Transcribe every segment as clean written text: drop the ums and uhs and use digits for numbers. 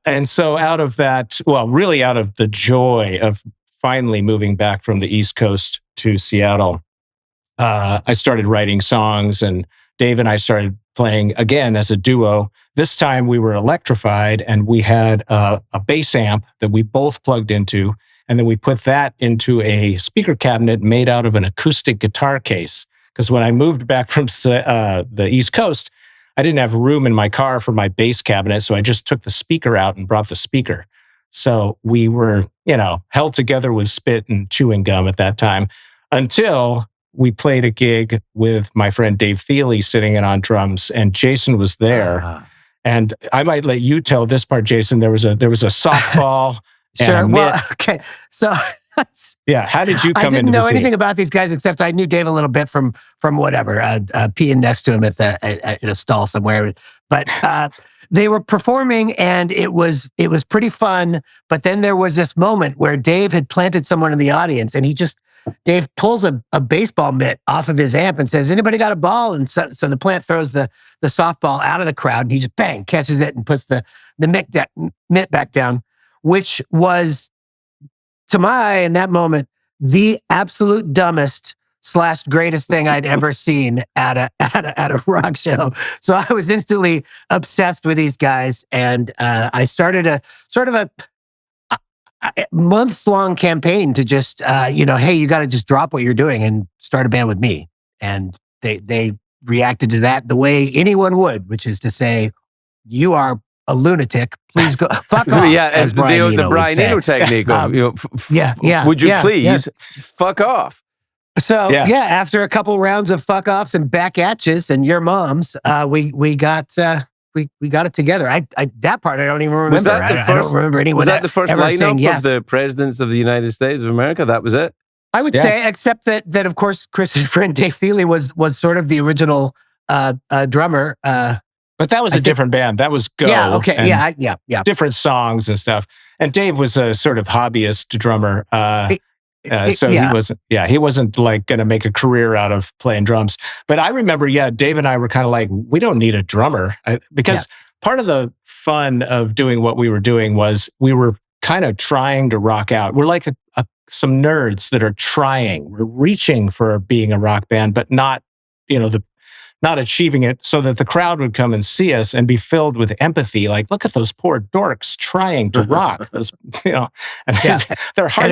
And so out of that, well, really out of the joy of finally moving back from the East Coast to Seattle, I started writing songs, and Dave and I started playing again as a duo. This time we were electrified, and we had a bass amp that we both plugged into, and then we put that into a speaker cabinet made out of an acoustic guitar case. Because when I moved back from the East Coast, I didn't have room in my car for my bass cabinet, so I just took the speaker out and brought the speaker. So we were, held together with spit and chewing gum at that time until we played a gig with my friend Dave Thiele sitting in on drums, and Jason was there. And I might let you tell this part, Jason. There was a softball. Sure. Well, okay. So yeah, how did you come into the scene? I didn't know anything about these guys except I knew Dave a little bit from whatever, peeing next to him in a stall somewhere. But they were performing, and it was pretty fun. But then there was this moment where Dave had planted someone in the audience, and Dave pulls a baseball mitt off of his amp and says, "Anybody got a ball?" And so the plant throws the softball out of the crowd, and he just bang catches it and puts the mitt back down, which was, to my eye in that moment, the absolute dumbest / greatest thing I'd ever seen at a rock show. So I was instantly obsessed with these guys, and I started a sort of a months-long campaign to just, hey, you got to just drop what you're doing and start a band with me. And they reacted to that the way anyone would, which is to say, you are a lunatic. Please go fuck off. Yeah, the Brian Eno technique of, would you please fuck off? So after a couple rounds of fuck offs and back atches and your moms, we got it together. That part I don't even remember. Was that the first, I don't remember anyone. Was that the first lineup yes. of the presidents of the United States of America? That was it. I would say, except that of course Chris's friend Dave Thiele was sort of the original drummer. But that was a different band. That was Go. Yeah. Okay. Yeah. Different songs and stuff. And Dave was a sort of hobbyist drummer. He wasn't like going to make a career out of playing drums. But I remember, Dave and I were kind of like, we don't need a drummer. Because part of the fun of doing what we were doing was we were kind of trying to rock out. We're like some nerds that are trying. We're reaching for being a rock band, but not, not achieving it, so that the crowd would come and see us and be filled with empathy. Like, look at those poor dorks trying to rock. Those, their hearts. And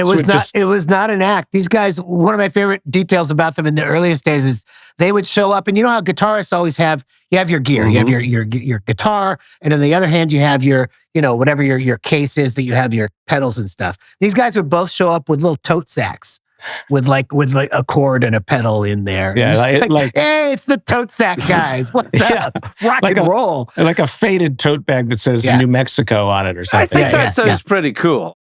it was not an act. These guys. One of my favorite details about them in the earliest days is they would show up, and you know how guitarists always have. You have your gear. Mm-hmm. You have your guitar, and on the other hand, you have your whatever your case is that you have your pedals and stuff. These guys would both show up with little tote sacks. With a cord and a pedal in there. Yeah, hey, it's the tote sack guys. What's up? Rock and roll. Like a faded tote bag that says New Mexico on it or something. I think that sounds pretty cool.